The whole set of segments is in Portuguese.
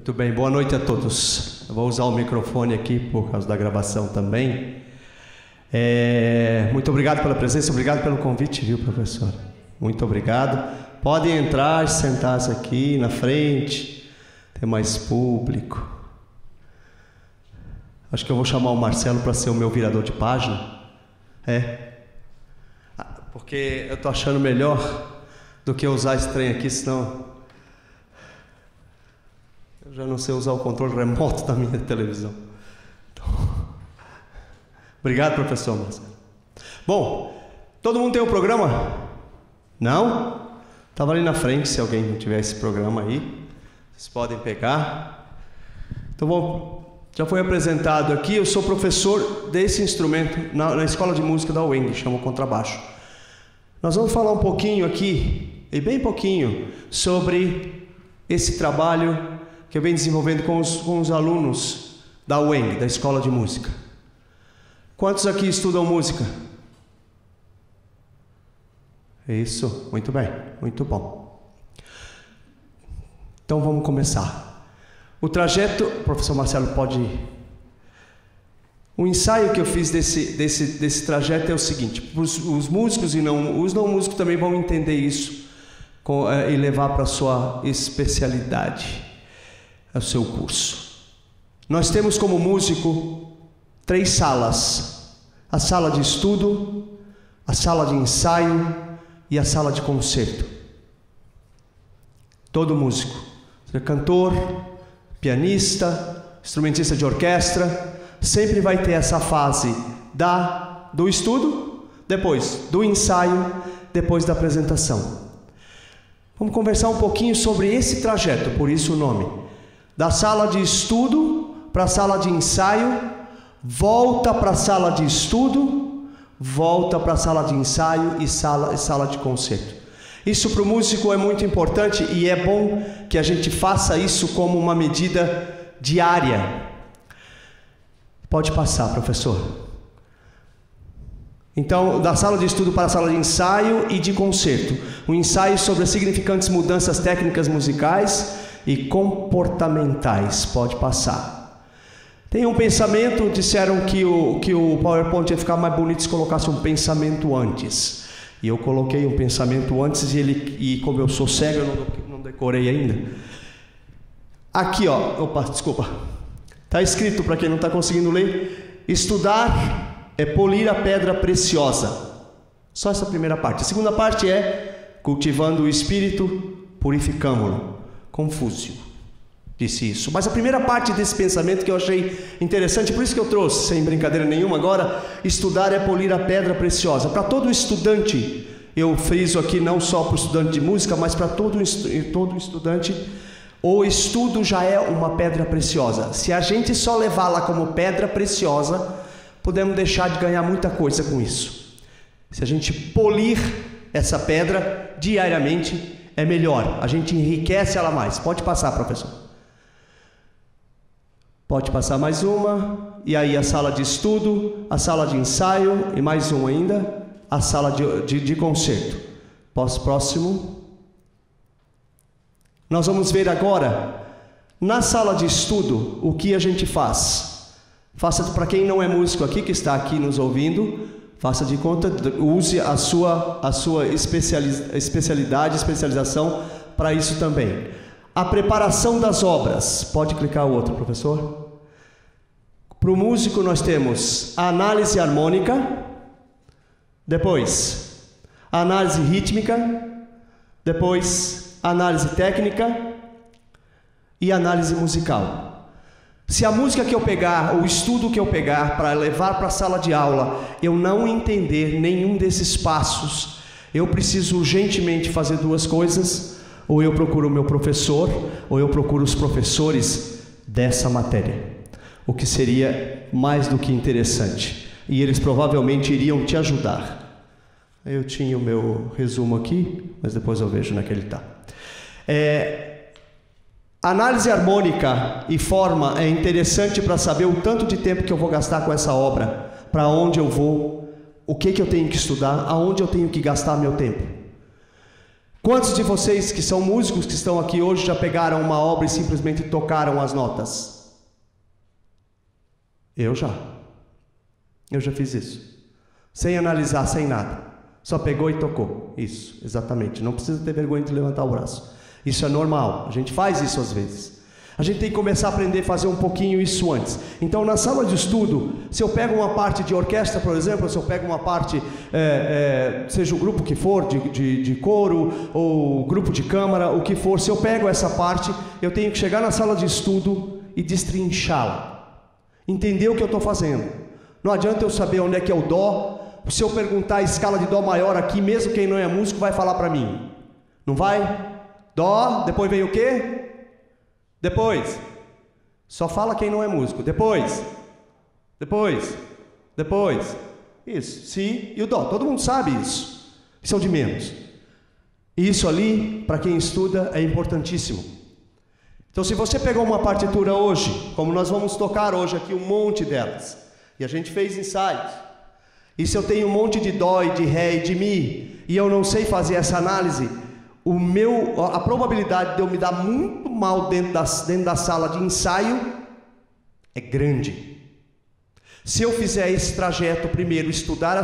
Muito bem, boa noite a todos. Eu vou usar o microfone aqui por causa da gravação também. Muito obrigado pela presença, obrigado pelo convite, viu, professor? Muito obrigado. Podem entrar, sentar-se aqui na frente, tem mais público. Acho que eu vou chamar o Marcelo para ser o meu virador de página. Porque eu estou achando melhor do que usar esse trem aqui, senão eu já não sei usar o controle remoto da minha televisão. Então, obrigado, professor Marcelo. Bom, todo mundo tem um programa? Não? Estava ali na frente, se alguém não tiver esse programa aí, vocês podem pegar. Então, bom, já foi apresentado aqui, eu sou professor desse instrumento na Escola de Música da UENG, chama contrabaixo. Nós vamos falar um pouquinho aqui, e bem pouquinho, sobre esse trabalho que eu venho desenvolvendo com os alunos da UENG, da Escola de Música. Quantos aqui estudam música? Isso, muito bem, muito bom. Então vamos começar. O trajeto, o professor Marcelo pode ir. O ensaio que eu fiz desse trajeto é o seguinte: os músicos e os não músicos também vão entender isso e levar para a sua especialidade, o seu curso. Nós temos como músico 3 salas: a sala de estudo, a sala de ensaio e a sala de concerto. Todo músico, seja cantor, pianista, instrumentista de orquestra, sempre vai ter essa fase do estudo, depois do ensaio, depois da apresentação. Vamos conversar um pouquinho sobre esse trajeto, por isso o nome. Da sala de estudo para a sala de ensaio, volta para a sala de estudo, volta para a sala de ensaio e sala de concerto. Isso para o músico é muito importante e é bom que a gente faça isso como uma medida diária. Pode passar, professor. Então, da sala de estudo para a sala de ensaio e de concerto. Um ensaio sobre as significantes mudanças técnicas musicais e comportamentais. Pode passar. Tem um pensamento, disseram que o PowerPoint ia ficar mais bonito se colocasse um pensamento antes. E eu coloquei um pensamento antes e como eu sou cego, eu não decorei ainda. Aqui, ó. Opa, desculpa. Está escrito, para quem não está conseguindo ler: estudar é polir a pedra preciosa. Só essa primeira parte. A segunda parte é: cultivando o espírito, purificamo-lo. Confúcio disse isso. Mas a primeira parte desse pensamento que eu achei interessante, por isso que eu trouxe, sem brincadeira nenhuma agora: estudar é polir a pedra preciosa. Para todo estudante, eu friso aqui não só para o estudante de música, mas para todo estudante, o estudo já é uma pedra preciosa. Se a gente só levá-la como pedra preciosa, podemos deixar de ganhar muita coisa com isso. Se a gente polir essa pedra diariamente, é melhor. A gente enriquece ela mais. Pode passar, professor. Pode passar mais uma. E aí a sala de estudo, a sala de ensaio e mais um ainda, a sala de concerto. Próximo. Nós vamos ver agora, na sala de estudo, o que a gente faz. Faça, para quem não é músico aqui, que está aqui nos ouvindo, faça de conta, use a sua especialização para isso também. A preparação das obras. Pode clicar o outro, professor. Para o músico nós temos a análise harmônica, depois a análise rítmica, depois análise técnica e análise musical. Se a música que eu pegar, o estudo que eu pegar para levar para a sala de aula, eu não entender nenhum desses passos, eu preciso urgentemente fazer 2 coisas: ou eu procuro o meu professor, ou eu procuro os professores dessa matéria, o que seria mais do que interessante, e eles provavelmente iriam te ajudar. Eu tinha o meu resumo aqui, mas depois eu vejo onde é que ele está. Análise harmônica e forma é interessante para saber o tanto de tempo que eu vou gastar com essa obra, para onde eu vou, o que eu tenho que estudar, aonde eu tenho que gastar meu tempo. Quantos de vocês que são músicos que estão aqui hoje já pegaram uma obra e simplesmente tocaram as notas? Eu já fiz isso. Sem analisar, sem nada. Só pegou e tocou. Isso, exatamente. Não precisa ter vergonha de levantar o braço. Isso é normal. A gente faz isso às vezes. A gente tem que começar a aprender a fazer um pouquinho isso antes. Então, na sala de estudo, se eu pego uma parte de orquestra, por exemplo, se eu pego uma parte, seja o grupo que for, de coro, ou grupo de câmara, o que for, se eu pego essa parte, eu tenho que chegar na sala de estudo e destrinchá-la. Entender o que eu estou fazendo. Não adianta eu saber onde é que é o dó. Se eu perguntar a escala de dó maior aqui, mesmo quem não é músico vai falar para mim. Não vai? Dó, depois vem o quê? Depois. Só fala quem não é músico. Depois. Isso. Si e o dó. Todo mundo sabe isso. Isso é o de menos. Isso ali, para quem estuda, é importantíssimo. Então, se você pegou uma partitura hoje, como nós vamos tocar hoje aqui um monte delas, e a gente fez ensaios, e se eu tenho um monte de dó e de ré e de mi, e eu não sei fazer essa análise, a probabilidade de eu me dar muito mal dentro da sala de ensaio é grande. Se eu fizer esse trajeto primeiro, estudar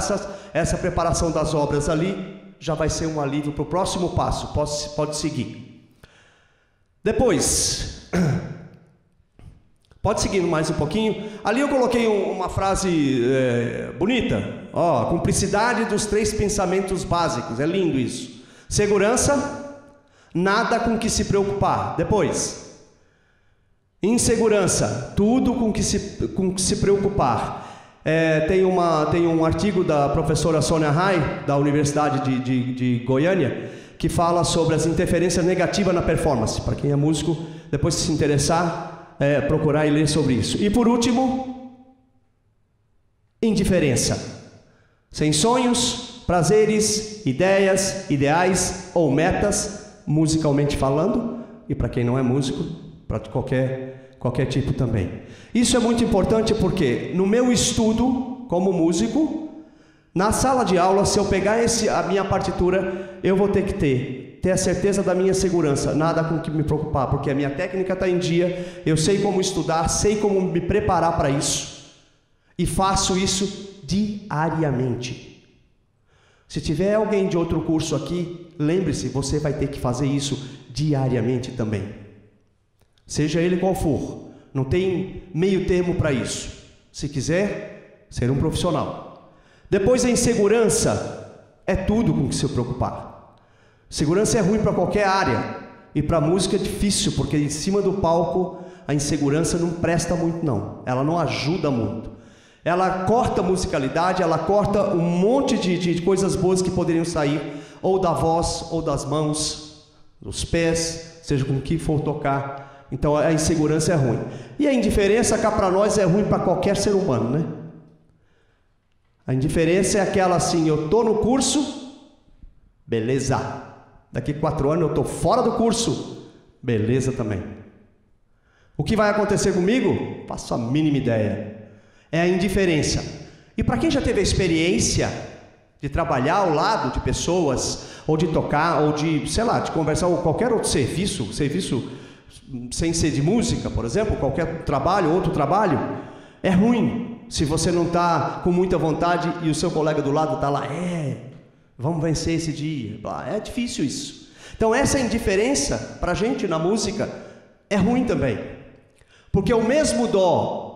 essa preparação das obras ali, já vai ser um alívio para o próximo passo, pode seguir. Depois, pode seguir mais um pouquinho. Ali eu coloquei uma frase bonita, ó, cumplicidade dos 3 pensamentos básicos, é lindo isso. Segurança, nada com que se preocupar. Depois, insegurança, tudo com que se preocupar. Tem um artigo da professora Sônia Rai, da Universidade de Goiânia, que fala sobre as interferências negativas na performance. Para quem é músico, depois se interessar, procurar e ler sobre isso. E por último, indiferença. Sem sonhos, prazeres, ideias, ideais ou metas, musicalmente falando, e para quem não é músico, para qualquer tipo também. Isso é muito importante porque no meu estudo como músico, na sala de aula, se eu pegar a minha partitura, eu vou ter que ter a certeza da minha segurança, nada com que me preocupar, porque a minha técnica está em dia, eu sei como estudar, sei como me preparar para isso, e faço isso diariamente. Se tiver alguém de outro curso aqui, lembre-se, você vai ter que fazer isso diariamente também. Seja ele qual for, não tem meio termo para isso. Se quiser, ser um profissional. Depois a insegurança é tudo com que se preocupar. Segurança é ruim para qualquer área, e para a música é difícil, porque em cima do palco a insegurança não presta muito não, ela não ajuda muito. Ela corta a musicalidade, ela corta um monte de coisas boas que poderiam sair, ou da voz, ou das mãos, dos pés, seja com o que for tocar. Então a insegurança é ruim. E a indiferença cá para nós é ruim para qualquer ser humano, né? A indiferença é aquela assim, eu estou no curso, beleza. Daqui 4 anos eu estou fora do curso, beleza também. O que vai acontecer comigo? Faço a mínima ideia. É a indiferença. E para quem já teve a experiência de trabalhar ao lado de pessoas, ou de tocar, ou de, sei lá, de conversar, ou qualquer outro serviço sem ser de música, por exemplo, qualquer trabalho, outro trabalho, é ruim se você não está com muita vontade e o seu colega do lado está lá, vamos vencer esse dia. É difícil isso. Então essa indiferença, para a gente na música, é ruim também. Porque o mesmo dó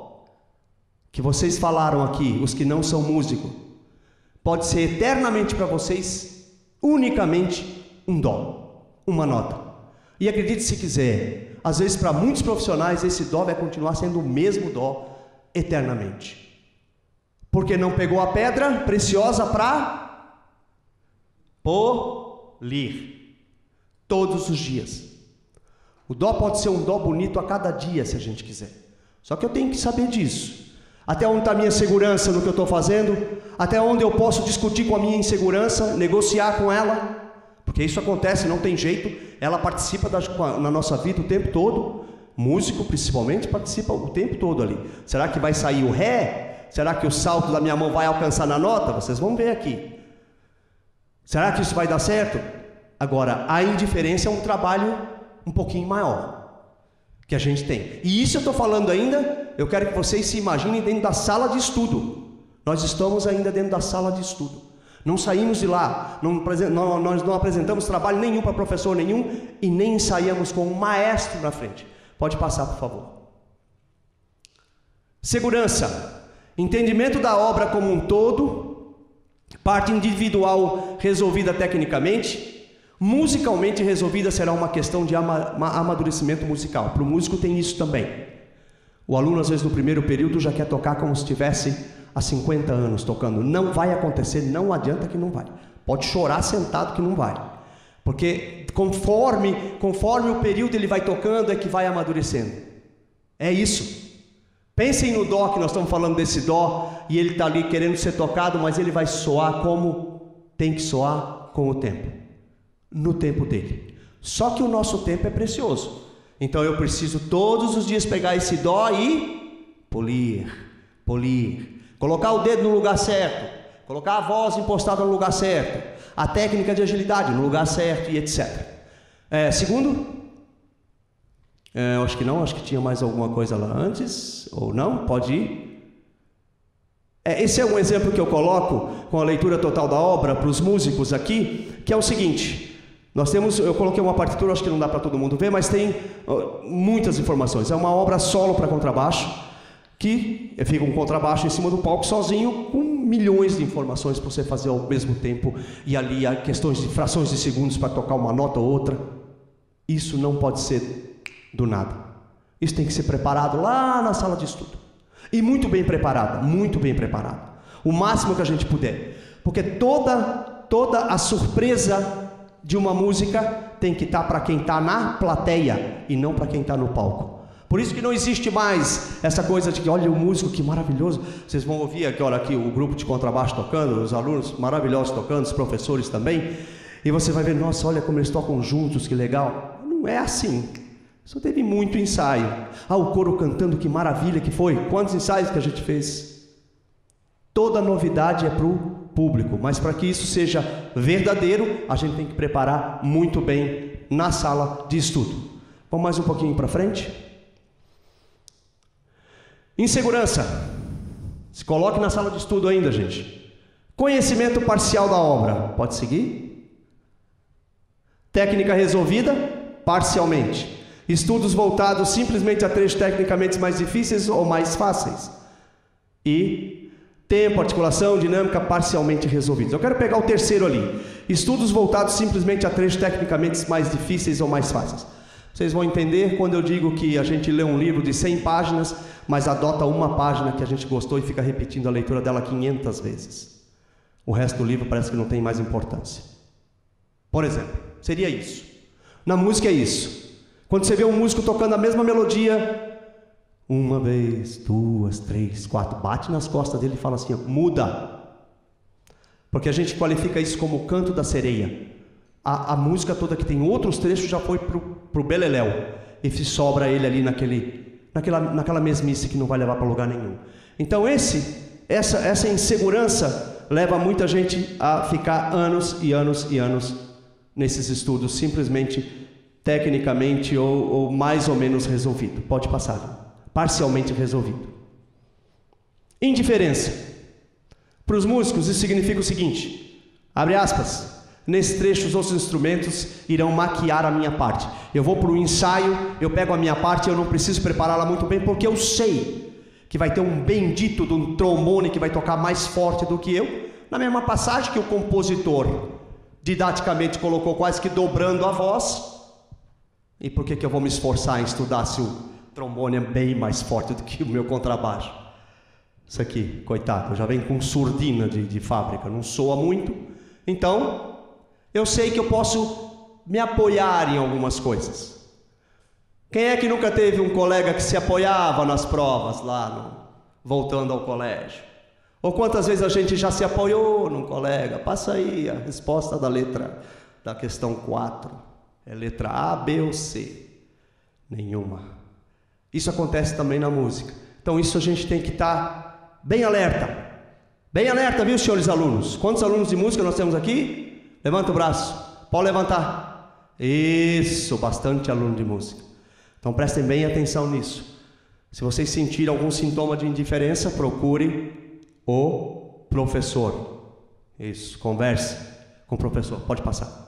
que vocês falaram aqui, os que não são músicos, pode ser eternamente para vocês, unicamente um dó, uma nota. E acredite se quiser, às vezes para muitos profissionais esse dó vai continuar sendo o mesmo dó eternamente. Porque não pegou a pedra preciosa para polir todos os dias. O dó pode ser um dó bonito a cada dia, se a gente quiser. Só que eu tenho que saber disso. Até onde está a minha segurança no que eu estou fazendo? Até onde eu posso discutir com a minha insegurança, negociar com ela? Porque isso acontece, não tem jeito. Ela participa na nossa vida o tempo todo. Músico, principalmente, participa o tempo todo ali. Será que vai sair o ré? Será que o salto da minha mão vai alcançar na nota? Vocês vão ver aqui. Será que isso vai dar certo? Agora, a indiferença é um trabalho um pouquinho maior que a gente tem. E isso eu estou falando ainda, eu quero que vocês se imaginem dentro da sala de estudo. Nós estamos ainda dentro da sala de estudo. Não saímos de lá, nós não apresentamos trabalho nenhum para professor nenhum e nem ensaiamos com um maestro na frente. Pode passar, por favor. Segurança. Entendimento da obra como um todo, parte individual resolvida tecnicamente, musicalmente resolvida será uma questão de amadurecimento musical. Para o músico tem isso também. O aluno, às vezes, no primeiro período já quer tocar como se estivesse há 50 anos tocando. Não vai acontecer, não adianta que não vai. Pode chorar sentado que não vai. Porque conforme o período ele vai tocando é que vai amadurecendo. É isso. Pensem no dó, que nós estamos falando desse dó, e ele está ali querendo ser tocado, mas ele vai soar como tem que soar com o tempo. No tempo dele. Só que o nosso tempo é precioso. Então eu preciso todos os dias pegar esse dó e polir. Colocar o dedo no lugar certo, colocar a voz impostada no lugar certo, a técnica de agilidade no lugar certo e etc. Segundo, acho que não, acho que tinha mais alguma coisa lá antes, ou não, pode ir. Esse é um exemplo que eu coloco com a leitura total da obra para os músicos aqui, que é o seguinte, eu coloquei uma partitura, acho que não dá para todo mundo ver, mas tem muitas informações, é uma obra solo para contrabaixo, que fica um contrabaixo em cima do palco sozinho, com milhões de informações para você fazer ao mesmo tempo, e ali há questões de frações de segundos para tocar uma nota ou outra. Isso não pode ser do nada. Isso tem que ser preparado lá na sala de estudo. E muito bem preparado. O máximo que a gente puder. Porque toda a surpresa de uma música tem que estar para quem está na plateia e não para quem está no palco. Por isso que não existe mais essa coisa de que, olha o músico, que maravilhoso. Vocês vão ouvir aqui, olha aqui, o grupo de contrabaixo tocando, os alunos maravilhosos tocando, os professores também. E você vai ver, nossa, olha como eles tocam juntos, que legal. Não é assim. Só teve muito ensaio. O coro cantando, que maravilha que foi. Quantos ensaios que a gente fez? Toda novidade é para o público, mas para que isso seja verdadeiro, a gente tem que preparar muito bem na sala de estudo. Vamos mais um pouquinho para frente? Insegurança. Se coloque na sala de estudo ainda, gente. Conhecimento parcial da obra. Pode seguir? Técnica resolvida parcialmente. Estudos voltados simplesmente a trechos tecnicamente mais difíceis ou mais fáceis. E tempo, articulação, dinâmica parcialmente resolvidos. Eu quero pegar o terceiro ali. Estudos voltados simplesmente a trechos tecnicamente mais difíceis ou mais fáceis. Vocês vão entender quando eu digo que a gente lê um livro de 100 páginas, mas adota uma página que a gente gostou e fica repetindo a leitura dela 500 vezes. O resto do livro parece que não tem mais importância. Por exemplo, seria isso. Na música é isso. Quando você vê um músico tocando a mesma melodia, uma vez, duas, três, quatro, bate nas costas dele e fala assim, muda. Porque a gente qualifica isso como o canto da sereia. A música toda que tem outros trechos já foi pro beleléu. E se sobra ele ali naquela mesmice que não vai levar para lugar nenhum. Então essa insegurança leva muita gente a ficar anos e anos e anos nesses estudos, simplesmente tecnicamente ou mais ou menos resolvido. Pode passar. Parcialmente resolvido. Indiferença. Para os músicos isso significa o seguinte, abre aspas, nesse trecho os outros instrumentos irão maquiar a minha parte. Eu vou para o ensaio, eu pego a minha parte, eu não preciso prepará-la muito bem, porque eu sei que vai ter um bendito de um trombone que vai tocar mais forte do que eu, na mesma passagem que o compositor didaticamente colocou quase que dobrando a voz. E por que eu vou me esforçar em estudar se o trombone é bem mais forte do que o meu contrabaixo? Isso aqui, coitado, já vem com surdina de fábrica, não soa muito. Então eu sei que eu posso me apoiar em algumas coisas. Quem é que nunca teve um colega que se apoiava nas provas lá, voltando ao colégio? Ou quantas vezes a gente já se apoiou num colega? Passa aí a resposta da questão 4. É letra A, B ou C? Nenhuma. Isso acontece também na música. Então isso a gente tem que estar bem alerta. Bem alerta, viu, senhores alunos? Quantos alunos de música nós temos aqui? Levanta o braço. Pode levantar. Isso, bastante aluno de música. Então prestem bem atenção nisso. Se vocês sentirem algum sintoma de indiferença, procure o professor. Isso, converse com o professor. Pode passar.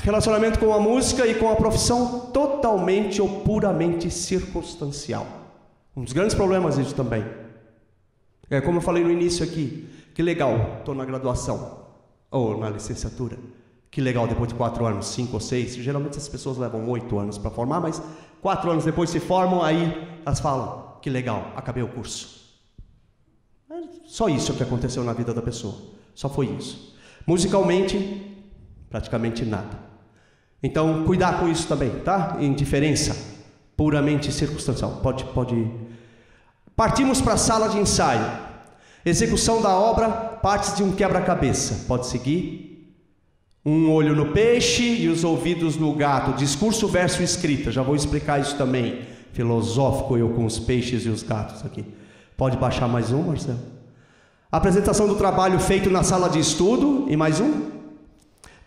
Relacionamento com a música e com a profissão totalmente ou puramente circunstancial. Um dos grandes problemas disso também. É como eu falei no início aqui. Que legal, estou na graduação ou na licenciatura. Que legal, depois de 4 anos, 5 ou 6. Geralmente as pessoas levam 8 anos para formar, mas 4 anos depois se formam, aí elas falam, que legal, acabei o curso. Só isso que aconteceu na vida da pessoa. Só foi isso. Musicalmente, praticamente nada. Então, cuidar com isso também, tá? Indiferença, puramente circunstancial. Pode. Partimos para a sala de ensaio. Execução da obra, partes de um quebra-cabeça. Pode seguir. Um olho no peixe e os ouvidos no gato. Discurso versus escrita. Já vou explicar isso também. Filosófico eu com os peixes e os gatos aqui. Pode baixar mais um, Marcelo? Apresentação do trabalho feito na sala de estudo. E mais um.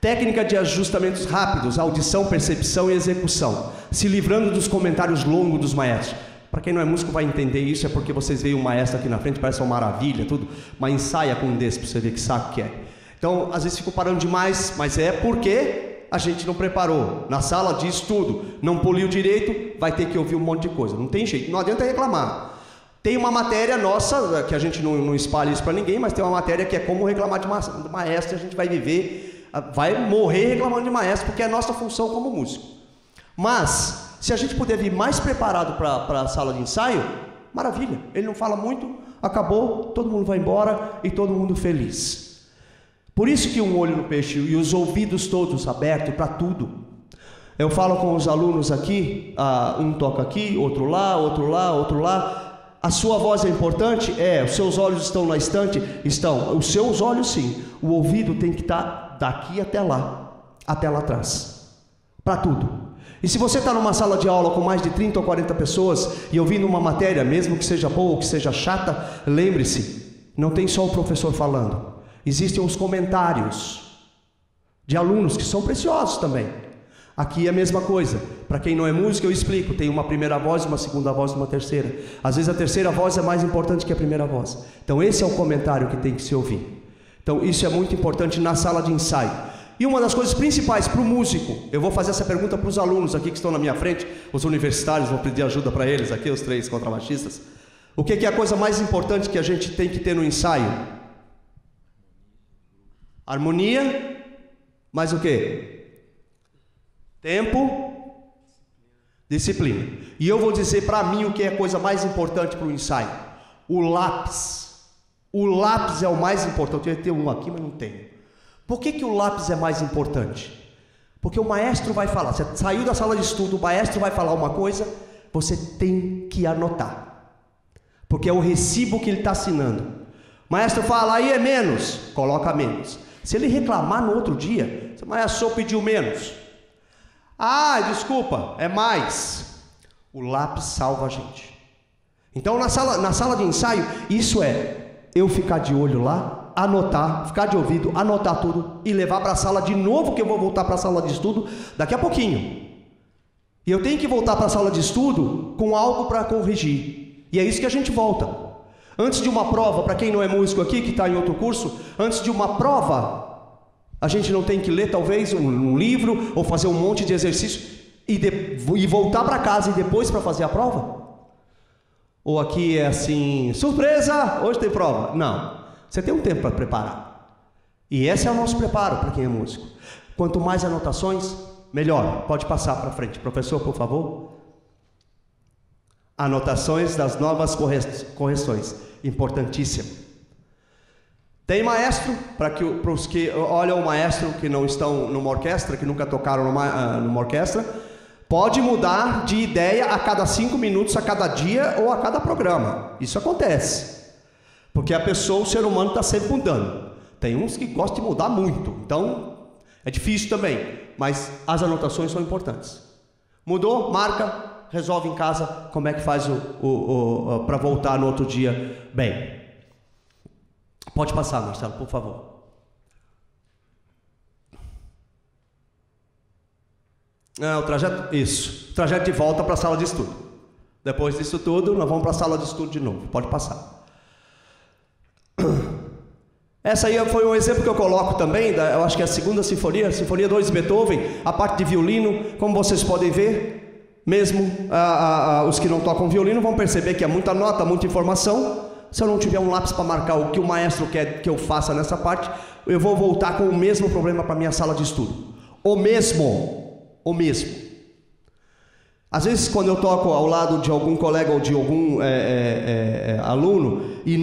Técnica de ajustamentos rápidos, audição, percepção e execução, se livrando dos comentários longos dos maestros. Para quem não é músico vai entender isso, é porque vocês veem um maestro aqui na frente, parece uma maravilha, tudo, mas ensaia com um desse para você ver que saco que é. Então, às vezes ficam parando demais, mas é porque a gente não preparou. Na sala de estudo, não poliu direito, vai ter que ouvir um monte de coisa. Não tem jeito, não adianta reclamar. Tem uma matéria nossa, que a gente não espalha isso para ninguém, mas tem uma matéria que é como reclamar de maestro, a gente vai viver... Vai morrer reclamando de maestro, porque é a nossa função como músico. Mas, se a gente puder vir mais preparado para a sala de ensaio, maravilha. Ele não fala muito, acabou, todo mundo vai embora e todo mundo feliz. Por isso que um olho no peixe e os ouvidos todos abertos para tudo. Eu falo com os alunos aqui, um toca aqui, outro lá, outro lá, outro lá. A sua voz é importante? É. Os seus olhos estão na estante? Estão. Os seus olhos sim. O ouvido tem que estar daqui até lá atrás, para tudo. E se você está numa sala de aula com mais de 30 ou 40 pessoas e ouvindo uma matéria, mesmo que seja boa ou que seja chata, lembre-se, não tem só o professor falando, existem os comentários de alunos que são preciosos também. Aqui é a mesma coisa. Para quem não é músico, eu explico, tem uma primeira voz, uma segunda voz e uma terceira. Às vezes a terceira voz é mais importante que a primeira voz. Então esse é o comentário que tem que se ouvir. Então isso é muito importante na sala de ensaio. E uma das coisas principais para o músico, eu vou fazer essa pergunta para os alunos aqui que estão na minha frente, os universitários, vou pedir ajuda para eles aqui, os 3 contrabaixistas. O que é a coisa mais importante que a gente tem que ter no ensaio? Harmonia, mais o quê? Tempo, disciplina. E eu vou dizer para mim o que é a coisa mais importante para o ensaio. O lápis. O lápis é o mais importante. Eu ia ter um aqui, mas não tenho. Por que o lápis é mais importante? Porque o maestro vai falar. Você saiu da sala de estudo, o maestro vai falar uma coisa, você tem que anotar. Porque é o recibo que ele está assinando. O maestro fala, aí é menos, coloca menos. Se ele reclamar no outro dia, o maestro pediu menos. Ah, desculpa, é mais. O lápis salva a gente. Então na sala de ensaio, isso é eu ficar de olho lá, anotar, ficar de ouvido, anotar tudo e levar para a sala de novo, que eu vou voltar para a sala de estudo daqui a pouquinho. E eu tenho que voltar para a sala de estudo com algo para corrigir. E é isso que a gente volta. Antes de uma prova, para quem não é músico aqui, que está em outro curso, antes de uma prova, a gente não tem que ler talvez um livro ou fazer um monte de exercício e voltar para casa e depois para fazer a prova? Ou aqui é assim, surpresa, hoje tem prova. Não, você tem um tempo para preparar. E esse é o nosso preparo para quem é músico. Quanto mais anotações, melhor. Pode passar para frente. Professor, por favor. Anotações das novas correções. Importantíssimo. Tem maestro, para os que olham o maestro que não estão numa orquestra, que nunca tocaram numa orquestra, pode mudar de ideia a cada 5 minutos, a cada dia ou a cada programa. Isso acontece. Porque a pessoa, o ser humano está sempre mudando. Tem uns que gostam de mudar muito. Então, é difícil também. Mas as anotações são importantes. Mudou, marca, resolve em casa como é que faz para voltar no outro dia bem. Pode passar, Marcelo, por favor. O trajeto, isso. O trajeto de volta para a sala de estudo. Depois disso tudo, nós vamos para a sala de estudo de novo. Pode passar. Essa aí foi um exemplo que eu coloco também, eu acho que é a segunda sinfonia, Sinfonia 2 de Beethoven, a parte de violino, como vocês podem ver, mesmo os que não tocam violino vão perceber que é muita nota, muita informação. Se eu não tiver um lápis para marcar o que o maestro quer que eu faça nessa parte, eu vou voltar com o mesmo problema para a minha sala de estudo. O mesmo. Às vezes, quando eu toco ao lado de algum colega ou de algum aluno e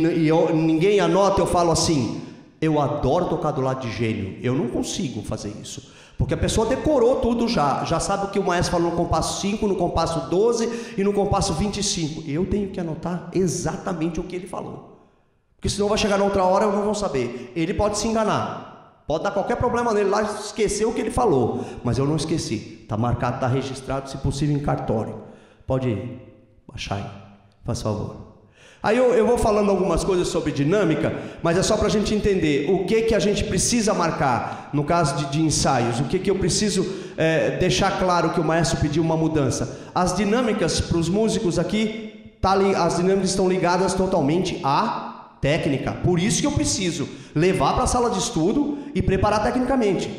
ninguém anota, eu falo assim: eu adoro tocar do lado de gênio. Eu não consigo fazer isso, porque a pessoa decorou tudo já sabe o que o maestro falou no compasso 5, no compasso 12 e no compasso 25. Eu tenho que anotar exatamente o que ele falou, porque senão vai chegar na outra hora eu não vou saber. Ele pode se enganar, pode dar qualquer problema nele lá, esquecer o que ele falou, mas eu não esqueci, está marcado, está registrado, se possível em cartório. Pode baixar aí, faz favor. Aí eu vou falando algumas coisas sobre dinâmica, mas é só para a gente entender o que a gente precisa marcar, no caso de ensaios, o que eu preciso deixar claro que o maestro pediu uma mudança. As dinâmicas para os músicos aqui, as dinâmicas estão ligadas totalmente à técnica, por isso que eu preciso levar para a sala de estudo e preparar tecnicamente.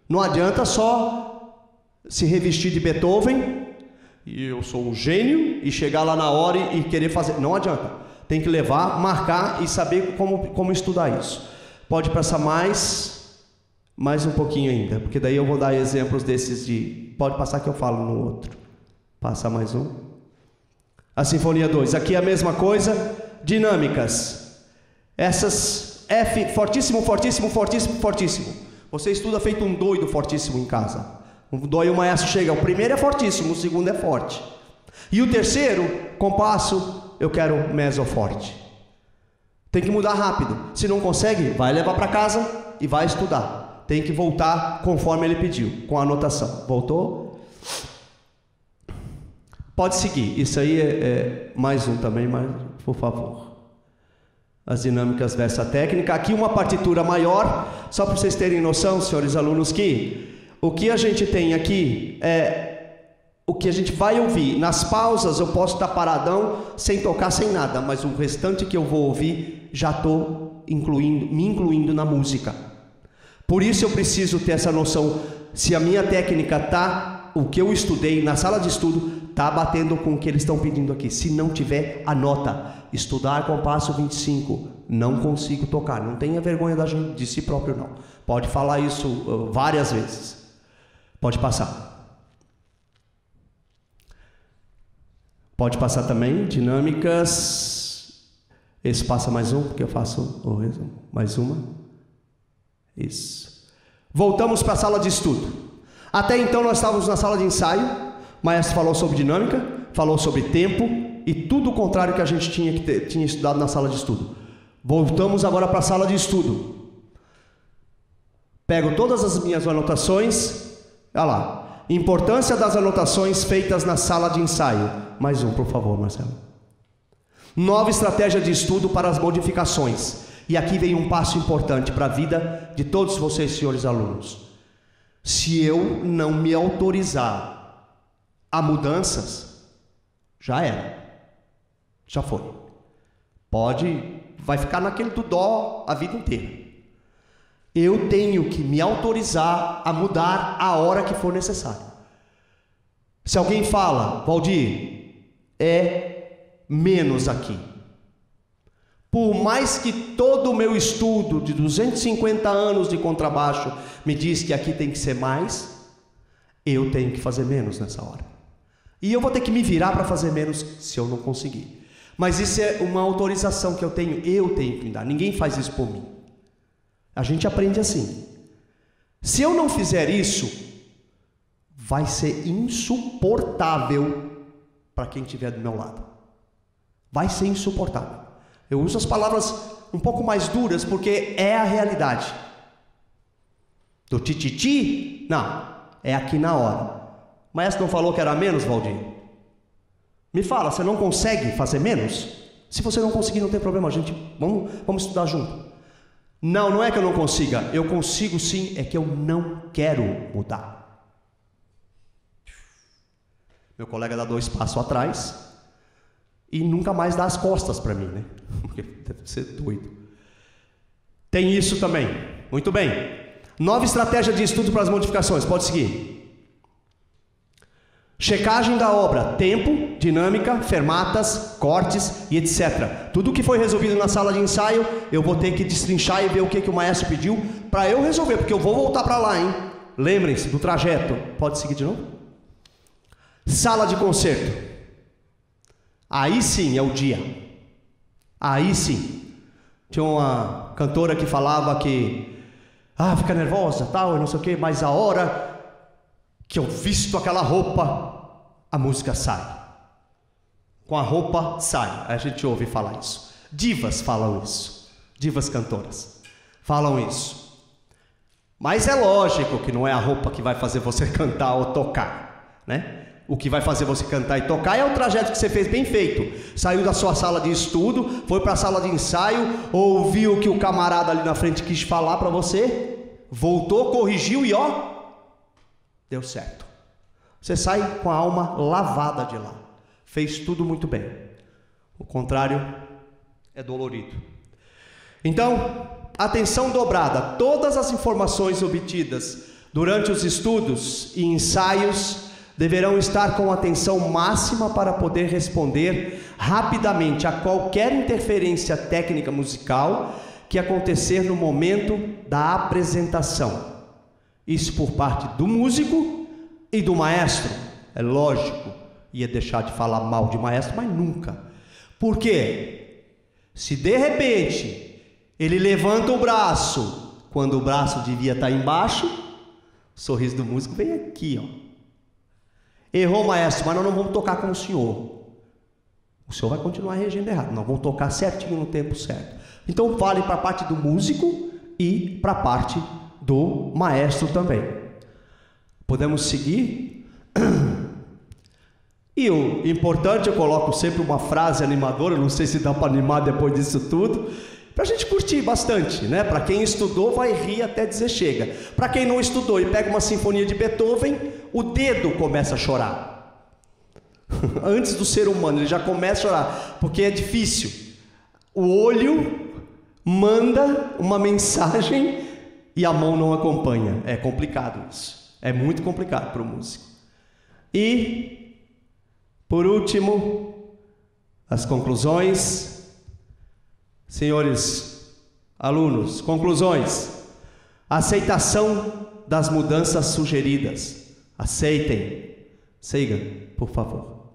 Não adianta só se revestir de Beethoven, e eu sou um gênio, e chegar lá na hora e querer fazer, não adianta. Tem que levar, marcar e saber como estudar isso. Pode passar mais um pouquinho ainda, porque daí eu vou dar exemplos desses de... Pode passar que eu falo no outro. Passa mais um. A Sinfonia 2. Aqui é a mesma coisa. Dinâmicas. Essas F, fortíssimo, fortíssimo, fortíssimo, fortíssimo. Você estuda feito um doido fortíssimo em casa. O maestro chega, o primeiro é fortíssimo, o segundo é forte. E o terceiro, compasso... eu quero meso forte. Tem que mudar rápido. Se não consegue, vai levar para casa e vai estudar. Tem que voltar conforme ele pediu, com a anotação. Voltou? Pode seguir. Isso aí é mais um também, mas por favor. As dinâmicas dessa técnica. Aqui uma partitura maior, só para vocês terem noção, senhores alunos, que o que a gente tem aqui é o que a gente vai ouvir. Nas pausas eu posso estar paradão, sem tocar, sem nada, mas o restante que eu vou ouvir, já estou me incluindo na música. Por isso eu preciso ter essa noção, se a minha técnica está, o que eu estudei na sala de estudo, está batendo com o que eles estão pedindo aqui. Se não tiver, anota. Estudar compasso 25, não consigo tocar. Não tenha vergonha de si próprio, não. Pode falar isso várias vezes. Pode passar. Pode passar também, dinâmicas. Esse passa mais um, porque eu faço o resumo. Mais uma. Isso. Voltamos para a sala de estudo. Até então nós estávamos na sala de ensaio. O maestro falou sobre dinâmica, falou sobre tempo e tudo o contrário que a gente tinha estudado na sala de estudo. Voltamos agora para a sala de estudo. Pego todas as minhas anotações. Olha lá. Importância das anotações feitas na sala de ensaio. Mais um, por favor, Marcelo. Nova estratégia de estudo para as modificações. E aqui vem um passo importante para a vida de todos vocês, senhores alunos. Se eu não me autorizar a mudanças, já era. Já foi. Vai ficar naquele do dó a vida inteira. Eu tenho que me autorizar a mudar a hora que for necessário. Se alguém fala, Valdir, é menos aqui. Por mais que todo o meu estudo de 250 anos de contrabaixo me diz que aqui tem que ser mais, eu tenho que fazer menos nessa hora. E eu vou ter que me virar para fazer menos se eu não conseguir. Mas isso é uma autorização que eu tenho que me dar. Ninguém faz isso por mim. A gente aprende assim. Se eu não fizer isso, vai ser insuportável para quem estiver do meu lado. Vai ser insuportável. Eu uso as palavras um pouco mais duras porque é a realidade. Do tititi? Não, é aqui na hora. O maestro não falou que era menos, Valdir? Me fala, você não consegue fazer menos? Se você não conseguir, não tem problema, gente. Vamos estudar junto. Não é que eu não consiga. Eu consigo sim, é que eu não quero mudar. Meu colega dá 2 passos atrás e nunca mais dá as costas para mim, né? Porque deve ser doido. Tem isso também. Muito bem. Nova estratégia de estudo para as modificações. Pode seguir. Checagem da obra. Tempo, dinâmica, fermatas, cortes e etc. Tudo que foi resolvido na sala de ensaio, eu vou ter que destrinchar e ver o que o maestro pediu para eu resolver, porque eu vou voltar para lá, hein? Lembrem-se do trajeto. Pode seguir de novo? Sala de concerto. Aí sim é o dia. Aí sim. Tinha uma cantora que falava que fica nervosa, tal, não sei o que, mas a hora que eu visto aquela roupa, a música sai. Com a roupa sai. A gente ouve falar isso. Divas falam isso. Divas cantoras falam isso. Mas é lógico que não é a roupa que vai fazer você cantar ou tocar, né? O que vai fazer você cantar e tocar é o trajeto que você fez bem feito. Saiu da sua sala de estudo, foi para a sala de ensaio, ouviu o que o camarada ali na frente quis falar para você, voltou, corrigiu e deu certo. Você sai com a alma lavada de lá. Fez tudo muito bem. O contrário é dolorido. Então, atenção dobrada. Todas as informações obtidas durante os estudos e ensaios deverão estar com atenção máxima para poder responder rapidamente a qualquer interferência técnica musical que acontecer no momento da apresentação. Isso por parte do músico e do maestro. É lógico, ia deixar de falar mal de maestro, mas nunca. Por quê? Se de repente ele levanta o braço quando o braço devia estar embaixo, o sorriso do músico vem aqui, Errou, maestro, mas nós não vamos tocar com o senhor. O senhor vai continuar regendo errado. Nós vamos tocar certinho no tempo certo. Então vale para a parte do músico e para a parte do maestro também. Podemos seguir? E o importante, eu coloco sempre uma frase animadora, não sei se dá para animar depois disso tudo, para a gente curtir bastante, né? Para quem estudou vai rir até dizer chega. Para quem não estudou e pega uma sinfonia de Beethoven, o dedo começa a chorar. Antes do ser humano, ele já começa a chorar, porque é difícil. O olho manda uma mensagem e a mão não acompanha. É complicado isso. É muito complicado para o músico. E, por último, as conclusões. Senhores alunos, conclusões. Aceitação das mudanças sugeridas. Aceitem. Sigam, por favor.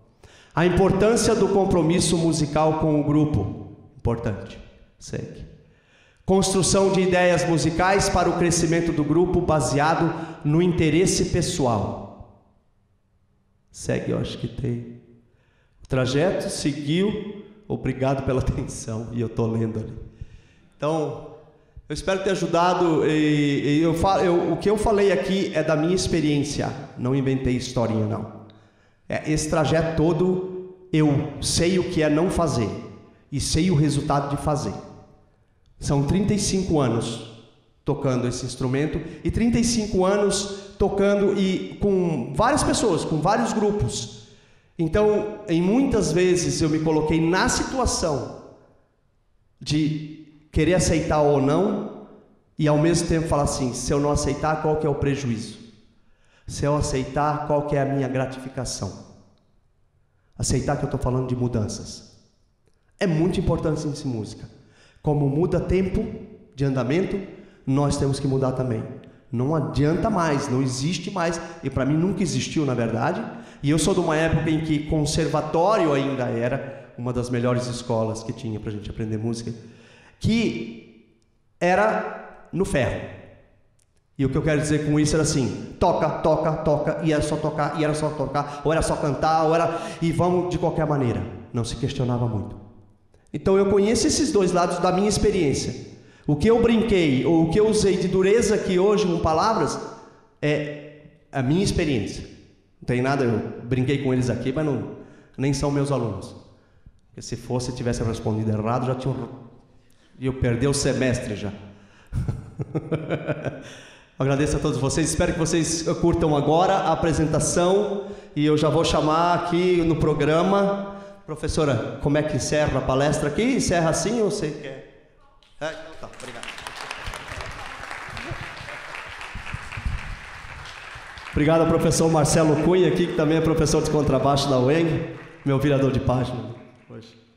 A importância do compromisso musical com o grupo. Importante. Segue. Construção de ideias musicais para o crescimento do grupo baseado no interesse pessoal. Segue, eu acho que tem. O trajeto seguiu. Obrigado pela atenção. E eu estou lendo ali. Então, eu espero ter ajudado. O que eu falei aqui é da minha experiência. Não inventei historinha, não. Esse trajeto todo, eu sei o que é não fazer. E sei o resultado de fazer. São 35 anos tocando esse instrumento. E 35 anos tocando com várias pessoas, com vários grupos. Então, em muitas vezes eu me coloquei na situação de querer aceitar ou não, e ao mesmo tempo falar assim, se eu não aceitar, qual que é o prejuízo? Se eu aceitar, qual que é a minha gratificação? Aceitar que eu estou falando de mudanças. É muito importante em música. Como muda tempo de andamento, nós temos que mudar também. Não adianta mais, não existe mais, e para mim nunca existiu na verdade, e eu sou de uma época em que conservatório ainda era uma das melhores escolas que tinha para a gente aprender música, que era no ferro. E o que eu quero dizer com isso era assim, toca, toca, toca, e era só tocar, e era só tocar, ou era só cantar, e vamos de qualquer maneira, não se questionava muito. Então eu conheço esses dois lados da minha experiência. O que eu brinquei, ou o que eu usei de dureza aqui hoje com palavras, é a minha experiência. Não tem nada, eu brinquei com eles aqui, mas nem são meus alunos. Porque se fosse, tivesse respondido errado, já tinha... E eu perdi o semestre já. Agradeço a todos vocês, espero que vocês curtam agora a apresentação e eu já vou chamar aqui no programa. Professora, como é que encerra a palestra aqui? Encerra assim ou você quer? Tá, obrigado. Obrigado ao professor Marcelo Cunha aqui, que também é professor de contrabaixo da UENG, meu virador de página hoje.